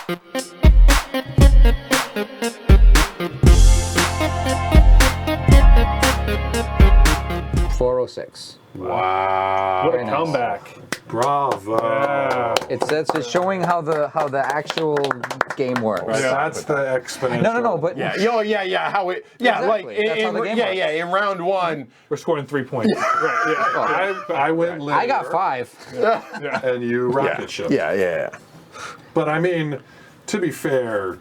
$406. Wow. What a comeback. Bravo. Yeah. It's showing how the actual game works. Right, that's the exponential. No, but Yeah, how it, Exactly. That's how the game works. in round one. We're scoring 3 points. Right, yeah. I went linear. I got 5. And you rocket ship. Yeah. But I mean, to be fair,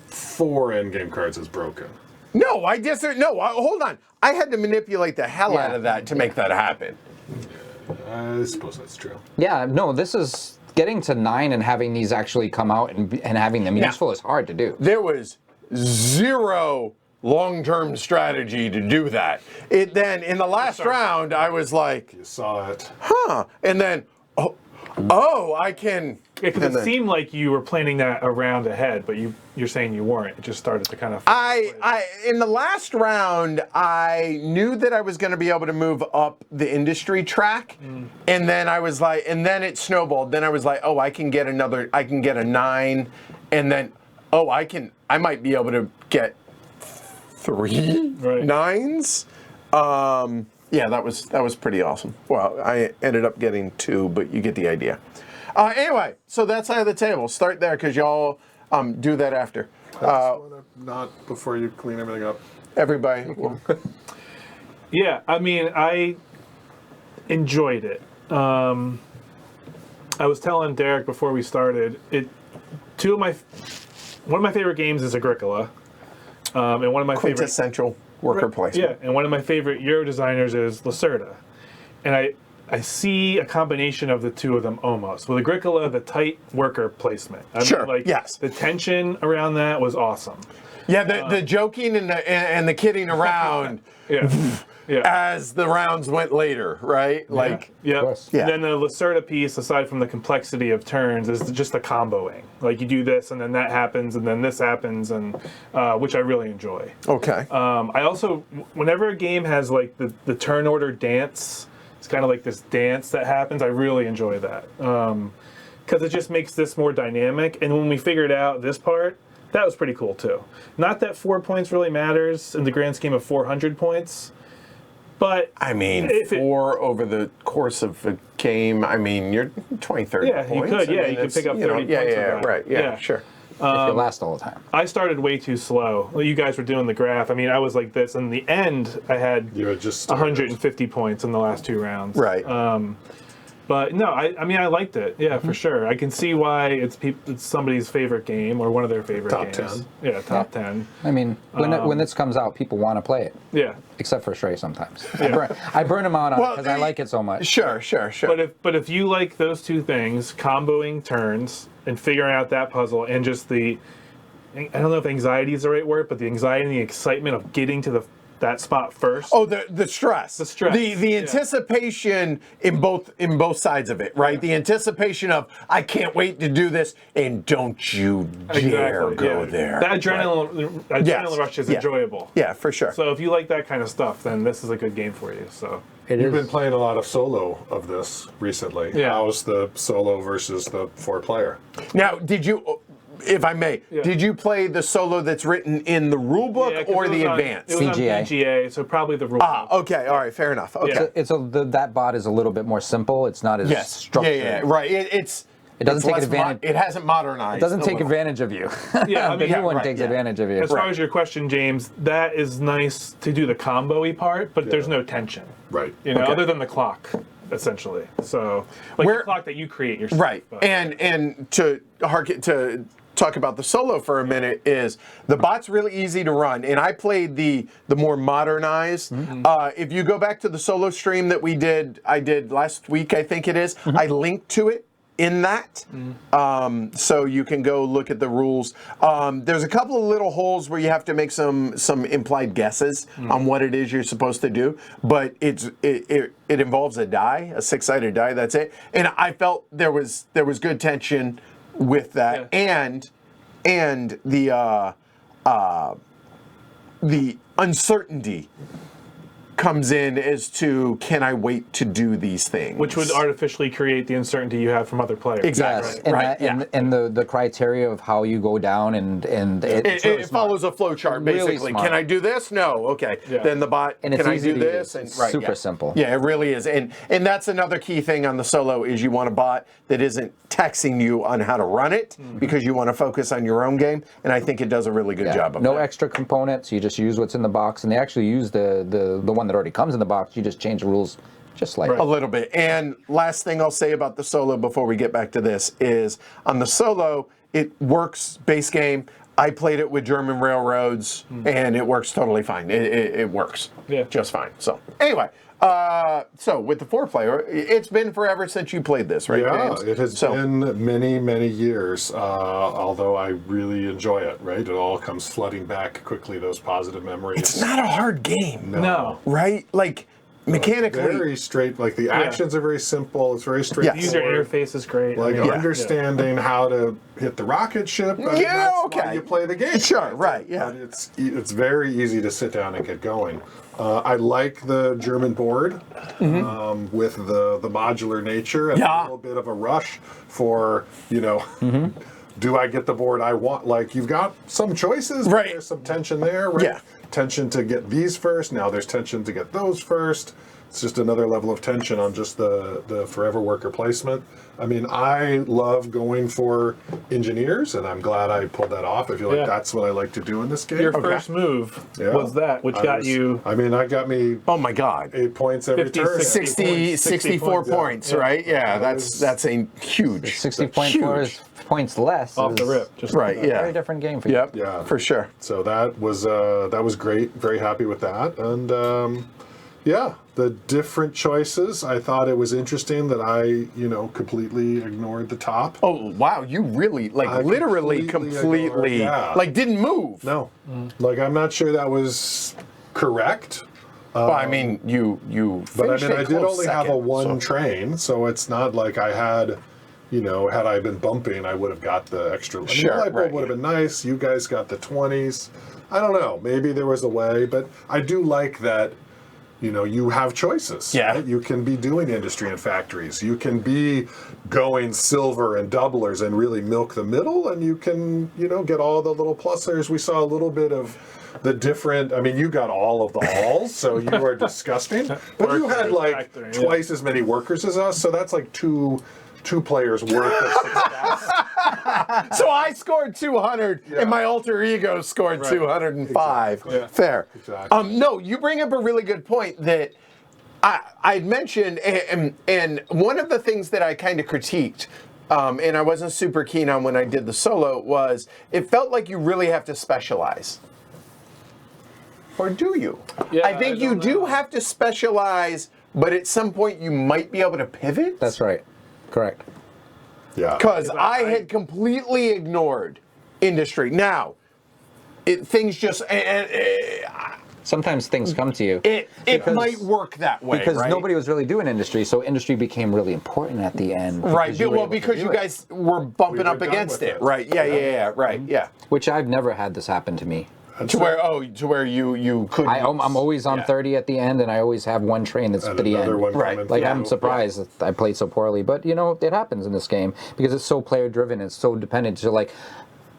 4 endgame cards is broken. No, hold on. I had to manipulate the hell out of that to make that happen. I suppose that's true. Yeah, no, this is getting to 9 and having these actually come out and having them useful is hard to do. There was zero long-term strategy to do that. Then in the last round, I was like, You saw it. and then, I can. Because it seemed like you were planning that around ahead, but you're saying you weren't. It just started to kind of. In the last round, I knew that I was going to be able to move up the industry track, and then I was like, and then it snowballed. Then I was like, I can get a 9, and then, I might be able to get 3 9s. Yeah, that was pretty awesome. Well, I ended up getting 2, but you get the idea. Anyway, so that side of the table. Start there because y'all do that after. Not before you clean everything up. Everybody. Yeah, I mean, I enjoyed it. I was telling Derek before we started, one of my favorite games is Agricola, and one of my Quintessential worker placement. Yeah, and one of my favorite Euro designers is Lacerda, and I see a combination of the two of them almost. With Agricola, the tight worker placement. Yes. The tension around that was awesome. Yeah, the joking and the kidding around as the rounds went later, right? Yeah. Yeah. Then the Lacerda piece, aside from the complexity of turns, is just the comboing. Like you do this, and then that happens, and then this happens, and which I really enjoy. Okay. I also, whenever a game has like the turn order dance, it's kind of like this dance that happens. I really enjoy that because it just makes this more dynamic. And when we figured out this part, that was pretty cool too. Not that 4 points really matters in the grand scheme of 400 points, but I mean, 4 over the course of a game. I mean, you're 20, 30 points. You could. Yeah, you could pick up 30 points. Yeah, right. Yeah, sure. If you last all the time. I started way too slow. Well, you guys were doing the graph. I mean, I was like this. In the end, I had 150 points in the last 2 rounds. Right. But no, I mean, I liked it. Yeah, for sure. I can see why it's somebody's favorite game or one of their favorite Top games. 10. Yeah, top 10. I mean, when this comes out, people want to play it. Yeah. Except for Stray sometimes. I burn them out on it because I like it so much. Sure. But if you like those two things, comboing turns and figuring out that puzzle and just I don't know if anxiety is the right word, but the anxiety and the excitement of getting to that spot first. Oh, the stress. The stress. The anticipation in both sides of it, right? The anticipation of I can't wait to do this, and don't you dare go there. That adrenaline rush is enjoyable. Yeah, for sure. So if you like that kind of stuff, then this is a good game for you. So You've been playing a lot of solo of this recently. Yeah. How's the solo versus the 4-player? Now, did you, if I may, did you play the solo that's written in the rule book or the advanced? It was on BGA, so probably the rule book. Okay, all right, fair enough. Okay. That bot is a little bit more simple. It's not as structured. Yeah, right. It doesn't take advantage. It hasn't modernized. It doesn't take advantage of you. Yeah, I mean, the new one takes advantage of you. As far as your question, James, that is nice to do the combo-y part, but there's no tension. Right. You know, other than the clock, essentially. So, the clock that you create yourself. Right. But. And to talk about the solo for a minute is the bot's really easy to run, and I played the more modernized. If you go back to the solo stream that I did last week, I think it is. I linked to it in that, so you can go look at the rules. There's a couple of little holes where you have to make some implied guesses on what it is you're supposed to do, but it involves a die, a 6-sided die. That's it. And I felt there was good tension with that, and the uncertainty comes in as to, can I wait to do these things? Which would artificially create the uncertainty you have from other players. Exactly. Yes, and, Right, and the criteria of how you go down and it follows a flow chart, Really basically. smart. Can I do this? No. Okay. Yeah. Then the bot, And it's can I easy do to this? use. And, It's super simple. Yeah, it really is. And that's another key thing on the solo is you want a bot that isn't taxing you on how to run it because you want to focus on your own game. And I think it does a really good job of no that. extra components. You just use what's in the box, and they actually use the one that already comes in the box. You just change the rules just slightly. A little bit. And last thing I'll say about the solo before we get back to this is on the solo, it works base game. I played it with German railroads, and it works totally fine. It works just fine. So anyway, so with the 4-player, it's been forever since you played this, right, Yeah, James? it has been many, many years, although I really enjoy it, right? It all comes flooding back quickly, those positive memories. It's not a hard game, No. right? Like, mechanically. Very straight, like the actions are very simple, it's very straight. The user interface is great. Like understanding how to hit the rocket ship. I mean, that's why you play the game. Sure, right, yeah. But it's very easy to sit down and get going. I like the German board with the modular nature and a little bit of a rush for, do I get the board I want? Like, you've got some choices, but there's some tension there, right? Yeah. Tension to get these first. Now there's tension to get those first. It's just another level of tension on just the forever worker placement. I mean, I love going for engineers, and I'm glad I pulled that off. I feel like that's what I like to do in this game. Your first move was that, which got you... I mean, I got me... Oh my God. 8 points every 50, turn. 64 points, right? Yeah, that's a huge. points less. Off the rip. Just right, a very different game for you. Yep, Yeah. for sure. So that was great. Very happy with that. And the different choices. I thought it was interesting that I, completely ignored the top. Oh, wow. You really, literally completely ignored, didn't move. No. Like, I'm not sure that was correct. Well, I mean, you But I finished mean, a I did close only have a second, one train, so it's not like I had, had I been bumping, I would have got the extra. I mean, Sure, the light bulb right, would have been nice. You guys got the 20s. I don't know. Maybe there was a way, but I do like that. You have choices. Yeah. Right? You can be doing industry and factories. You can be going silver and doublers and really milk the middle, and you can, get all the little plusers. We saw a little bit of the different. I mean, you got all of the halls, so you are disgusting. But you had twice as many workers as us, so that's like two players worth of success. So I scored 200, and my alter ego scored 205. Exactly. Yeah. Fair. Exactly. No, you bring up a really good point that I'd mentioned, and one of the things that I kind of critiqued, and I wasn't super keen on when I did the solo, was it felt like you really have to specialize. Or do you? Yeah, I think you do have to specialize, but at some point you might be able to pivot. That's right. Correct. Yeah. Because I had completely ignored industry. Now, things just... Sometimes things come to you. It might work that way, because right? nobody was really doing industry, so industry became really important at the end. Right, you were able to because do you it. guys were bumping We were up done against with it. it. Right, yeah, right, yeah. Which I've never had this happen to me. To where you could... I'm always on 30 at the end, and I always have one train that's And to the another end. one Right. coming Like, through. I'm surprised that I played so poorly, but it happens in this game because it's so player driven. It's so dependent. So like,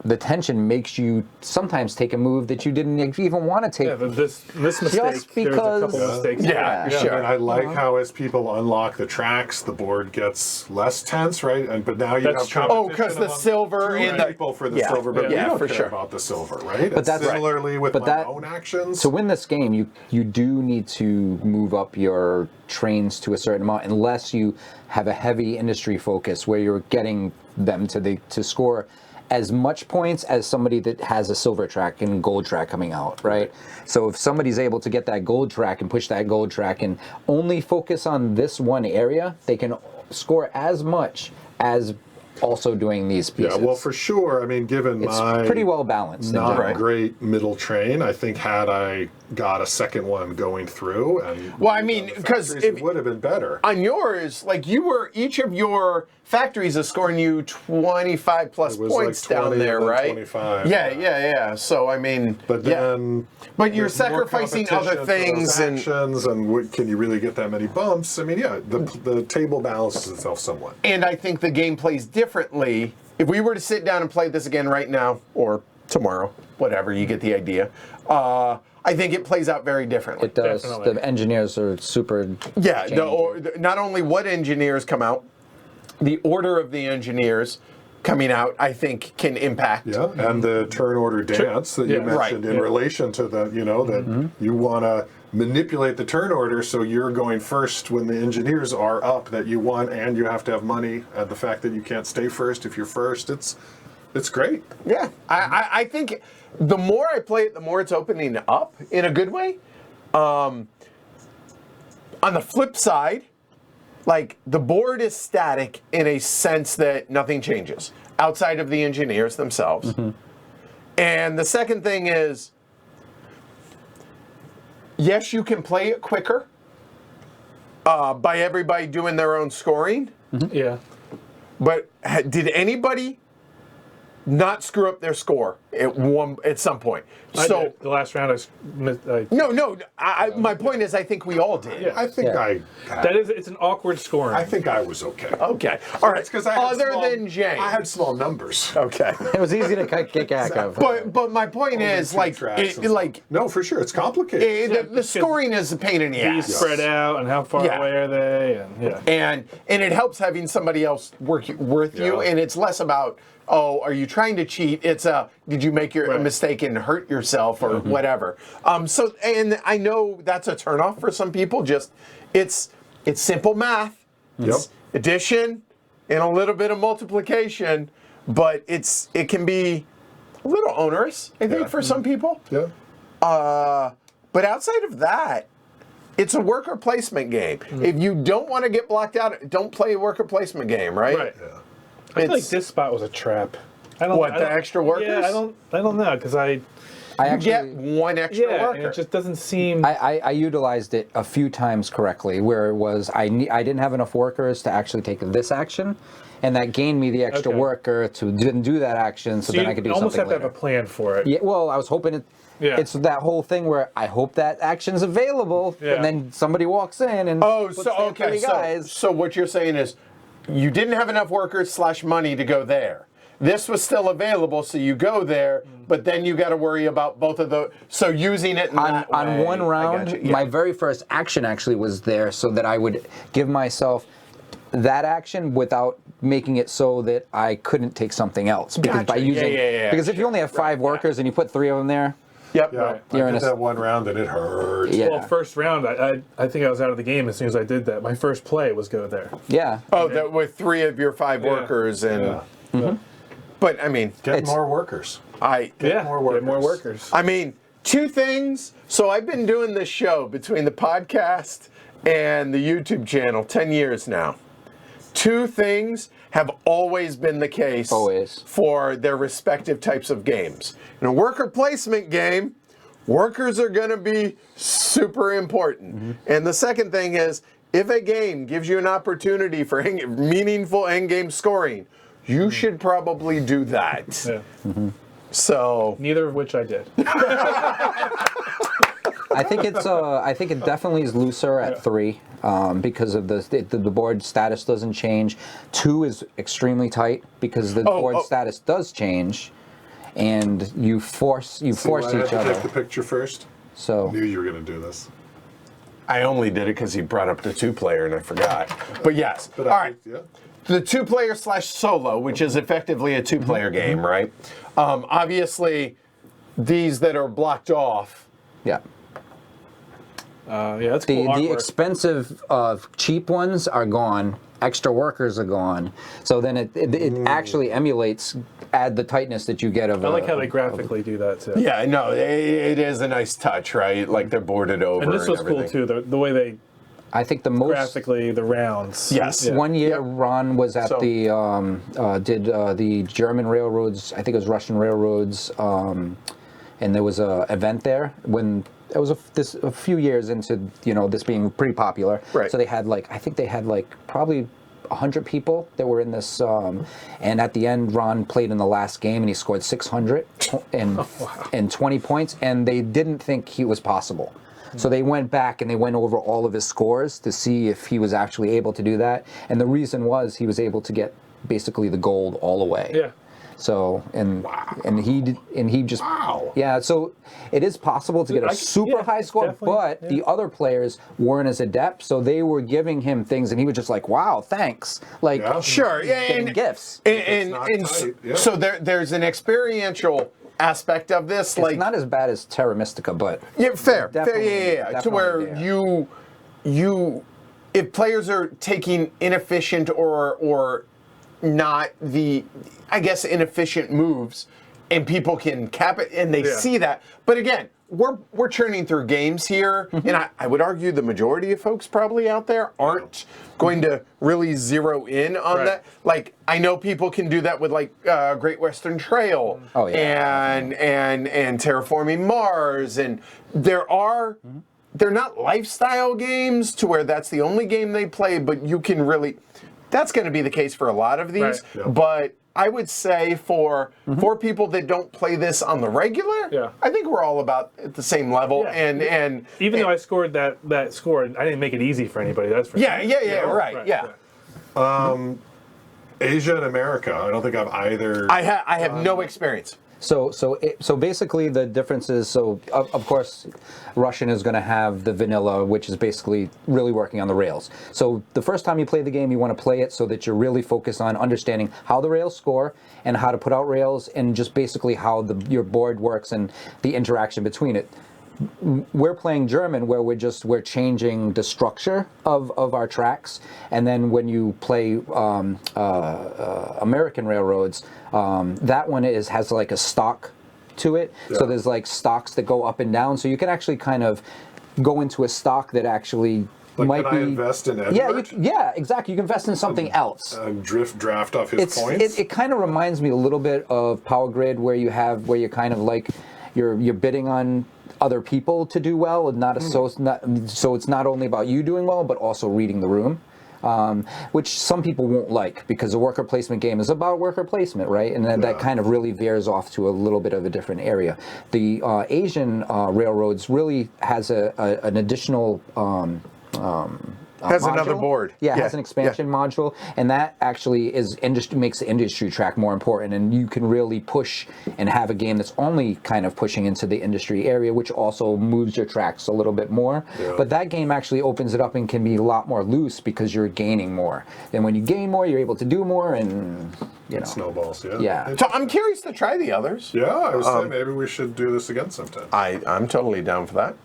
the tension makes you sometimes take a move that you didn't even want to take. Yeah, this mistake, Just there's a couple because- mistakes. Yeah, Yeah, sure. and I like how as people unlock the tracks, the board gets less tense, right? But now you That's have true. competition Oh, 'cause the among silver two and the- people for the Yeah, silver, but we yeah, don't for care sure. about the silver, right? But that's right. similarly with But my that- own actions. To win this game, you do need to move up your trains to a certain amount, unless you have a heavy industry focus where you're getting them to score as much points as somebody that has a silver track and gold track coming out, right? So if somebody's able to get that gold track and push that gold track and only focus on this one area, they can score as much as also doing these pieces. Yeah, well, for sure. I mean, given it's my pretty well balanced. in not general. great middle train, I think had I got a second one going through, and Well, I mean, because it would have been better. on yours, like each of your factories is scoring you 25 plus It was points like 20 down there, and then right? 25. Yeah. So I mean, But yeah. then, But you're there's more sacrificing competition other for those things and actions, and can you really get that many bumps? I mean, yeah, the table balances itself somewhat. And I think the game plays differently. If we were to sit down and play this again right now, or tomorrow, whatever, you get the idea. I think it plays out very differently. It does. Definitely. The engineers are super. Yeah, changing. not only what engineers come out, the order of the engineers coming out, I think, can impact. Yeah, and the turn order dance that you Yeah. mentioned Right. in relation to the, that you want to manipulate the turn order so you're going first when the engineers are up that you want, and you have to have money, and the fact that you can't stay first if you're first, it's great. Yeah, I think the more I play it, the more it's opening up in a good way. On the flip side, like the board is static in a sense that nothing changes outside of the engineers themselves. And the second thing is, yes, you can play it quicker by everybody doing their own scoring. Yeah. But did anybody not screw up their score at some point? I So did. The last round, no. My point is, I think we all did. Yeah. I think Yeah. it's an awkward scoring. I think I was okay. Okay. All right. It's because I had Other small- than James. I had small numbers. Okay. It was easy to kick back of. But my point is, like, No, for sure, it's complicated. the scoring is a pain in the These ass. spread out, and how far Yeah. away are they? And yeah. And it helps having somebody else work with you, Yeah. and it's less about, oh, are you trying to cheat? It's did you make a Right. mistake and hurt yourself or whatever. So, and I know that's a turnoff for some people. Just it's simple math, it's addition, and a little bit of multiplication, but it can be a little onerous, I think, Yeah. for some people. Yeah. But outside of that, it's a worker placement game. If you don't want to get blocked out, don't play a worker placement game, right? Right. I feel like It's- this spot was a trap. I What, I the extra workers? Yeah, I don't know, because I You actually, get one extra and worker. it just doesn't seem. I utilized it a few times correctly, where it was I didn't have enough workers to actually take this action, and that gained me the extra Okay. worker to didn't do that action, so then I could do almost something have to later. have a plan for it. Yeah, well, I was hoping it. Yeah. It's that whole thing where I hope that action's available, Yeah. and then somebody walks in and Oh, puts so their okay. three guys. So what you're saying is, you didn't have enough workers / money to go there. This was still available, so you go there, but then you got to worry about both of those. So using it in that on way, one I round, gotcha. Yeah. my very first action actually was there, so that I would give myself that action without making it so that I couldn't take something else. Because Gotcha. by using, Yeah, because if you only have 5 workers and you put 3 of them there, Yep. Yeah, Right. You're I in did a- that one round and it hurt. yeah, Well, first round, I think I was out of the game as soon as I did that. My first play was go there. yeah. Oh, that with 3 of your 5 workers and. Yeah. But I mean, Get It's- more workers. Yeah, more get more workers. workers. I mean, 2 things. So I've been doing this show between the podcast and the YouTube channel 10 years now. 2 things have always been the case Always. for their respective types of games. In a worker placement game, workers are going to be super important. And the second thing is, if a game gives you an opportunity for meaningful end-game scoring, you should probably do that. Yeah. So, Neither of which I did. I think it's I think it definitely is looser at 3 because of the board status doesn't change. 2 is extremely tight because the board status does change, and you force See why I had each to other. take the picture first. So Knew you were going to do this. I only did it because he brought up the 2-player and I forgot. But yes. But All right. Yeah. The 2-player / solo, which is effectively a 2-player game, right? Obviously, these that are blocked off. yeah. Yeah, that's The cool. the artwork. expensive cheap ones are gone. Extra workers are gone. So then it actually emulates the tightness that you get of. I like how they graphically do that too. Yeah, no, it is a nice touch, right? Like they're boarded over. And this was cool everything. too. The way they I think the most graphically the rounds. Yes. Yeah. one year Yep. Ron was at So- the German railroads. I think it was Russian railroads, and there was a event there when it was a few years into this being pretty popular. Right. So they had I think they had probably 100 people that were in this, and at the end, Ron played in the last game and he scored 600 and 20 points, and they didn't think he was possible. So they went back and they went over all of his scores to see if he was actually able to do that. And the reason was he was able to get basically the gold all the way. Yeah. So and he just Wow. yeah. So it is possible to get a super high it's score, definitely- but the other players weren't as adept, so they were giving him things, and he was just like, "Wow, thanks!" Yeah. Sure, yeah, getting and gifts. And not so, tight, yeah. so there's an experiential aspect of this, It's not as bad as Terra Mystica, but yeah, fair, Definitely, yeah. To definitely where there. you, if players are taking inefficient or not the, I guess, inefficient moves, and people can cap it, and they Yeah. see that. But again, we're churning through games here, and I would argue the majority of folks probably out there aren't going to really zero in on Right. that. Like, I know people can do that with Great Western Trail, Oh, yeah. and Terraforming Mars, and there are. They're not lifestyle games to where that's the only game they play, but you can really. That's going to be the case for a lot of these, Right. Yeah. but I would say for people that don't play this on the regular, Yeah. I think we're all about at the same level. Yeah. And Even though I scored that score, I didn't make it easy for anybody. That's for yeah, sure. right, yeah. Asia and America. I don't think I've either. I have no experience. So basically the difference is, so of course Russian is going to have the vanilla, which is basically really working on the rails. So the first time you play the game, you want to play it so that you're really focused on understanding how the rails score and how to put out rails and just basically how your board works and the interaction between it. We're playing German, where we're changing the structure of our tracks, and then when you play American railroads, that one has like a stock to it. Yeah. So there's like stocks that go up and down, so you can actually kind of go into a stock that actually might can I be. invest in Yeah, Edward? yeah, exactly. You can invest in something else. Draft off his points. It kind of reminds me a little bit of Power Grid, where you're kind of like you're bidding on other people to do well, and so it's not only about you doing well, but also reading the room, which some people won't like, because a worker placement game is about worker placement, right? And then that kind of really veers off to a little bit of a different area. The Asian railroads really has an additional Has another module. board. Yeah, it Yeah, has an expansion module, and that actually makes the industry track more important, and you can really push and have a game that's only kind of pushing into the industry area, which also moves your tracks a little bit more. Yeah. But that game actually opens it up and can be a lot more loose, because you're gaining more. And when you gain more, you're able to do more, and Snowballs, yeah. Yeah. So I'm curious to try the others. Yeah, I was saying maybe we should do this again sometime. I'm totally down for that.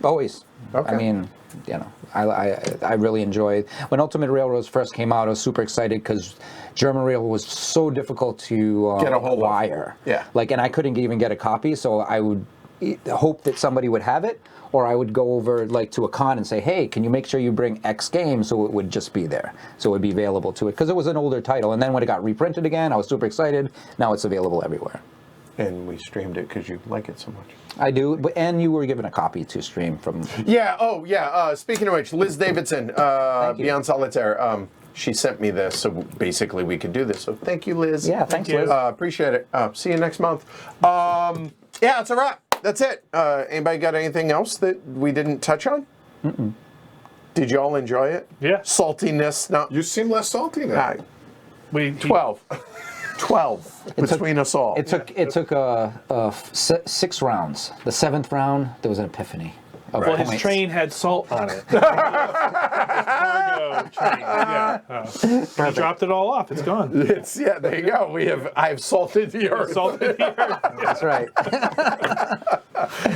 always. Okay. I mean, I really enjoyed when Ultimate Railroads first came out. I was super excited because German Rail was so difficult to Get a hold of. acquire. Yeah. and I couldn't even get a copy, so I would hope that somebody would have it, or I would go over to a con and say, hey, can you make sure you bring X game, so it would just be there, so it would be available to it, because it was an older title. And then when it got reprinted again, I was super excited. Now it's available everywhere. And we streamed it because you like it so much. I do, and you were given a copy to stream from. Yeah. Oh, yeah. Speaking of which, Liz Davidson, you. Beyond Solitaire. She sent me this, so basically we could do this. So thank you, Liz. Yeah, thanks, you. Liz. Appreciate it. See you next month. Yeah, it's a wrap. That's it. Anybody got anything else that we didn't touch on? Mm-mm. Did you all enjoy it? Yeah. Saltiness. No. You seem less salty now. 12. 12 between us all. It took 6 rounds. The 7th round, there was an epiphany. Of Well, his points. train had salt on it. Cargo train. Yeah. He dropped it all off. It's gone. There you go. I have salted the earth. Salted the earth. That's right.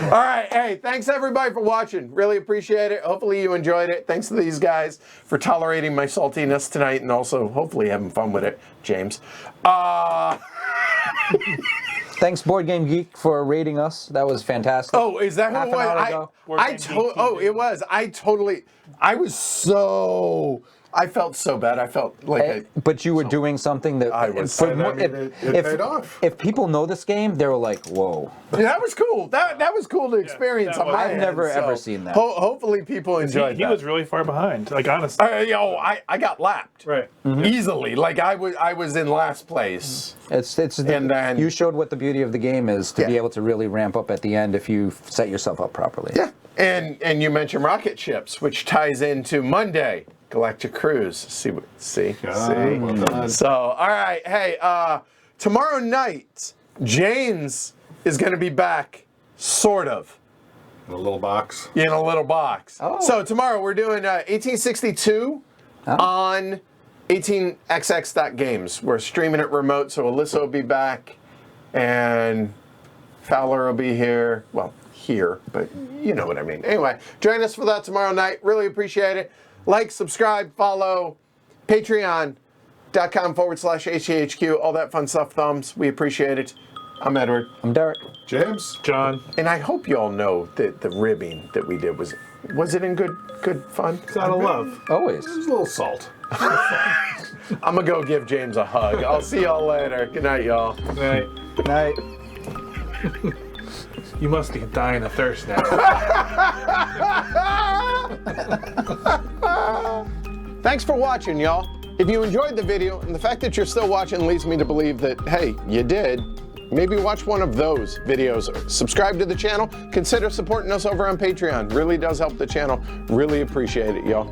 All right. Hey, thanks everybody for watching. Really appreciate it. Hopefully you enjoyed it. Thanks to these guys for tolerating my saltiness tonight, and also hopefully having fun with it, James. Thanks, Board Game Geek, for rating us. That was fantastic. Oh, is that Half who it an hour was? ago. It was. I felt so bad. I felt like But you were doing something that I was. for And I more- mean, it paid off. If people know this game, they were like, "Whoa!" that was cool. That was cool to experience. that on was- my I've end, never so ever seen that. Hopefully, people enjoyed He that. was really far behind. Like honestly. I got lapped Right. easily. Like I was in last place. It's And then- you showed what the beauty of the game is to be Yeah. able to really ramp up at the end if you set yourself up properly. Yeah, and you mentioned rocket ships, which ties into Monday Galactic Cruise. See. Well done. So, all right, hey, tomorrow night, James is going to be back, sort of, In a little box. in a little box. Oh. So tomorrow we're doing 1862 on 18xx.games. We're streaming it remote, so Alyssa will be back, and Fowler will be here. Well, here, but you know what I mean. Anyway, join us for that tomorrow night. Really appreciate it. Like, subscribe, follow, patreon.com/HHQ, all that fun stuff, thumbs. We appreciate it. I'm Edward. I'm Derek. James? John. And I hope you all know that the ribbing that we did was it in good fun? It's out of love. Always. There's a little salt. I'm gonna go give James a hug. I'll see y'all later. Good night, y'all. Right. Night. You must be dying of thirst now. Thanks for watching, y'all. If you enjoyed the video, and the fact that you're still watching leads me to believe that, hey, you did, maybe watch one of those videos. Subscribe to the channel. Consider supporting us over on Patreon. Really does help the channel. Really appreciate it, y'all.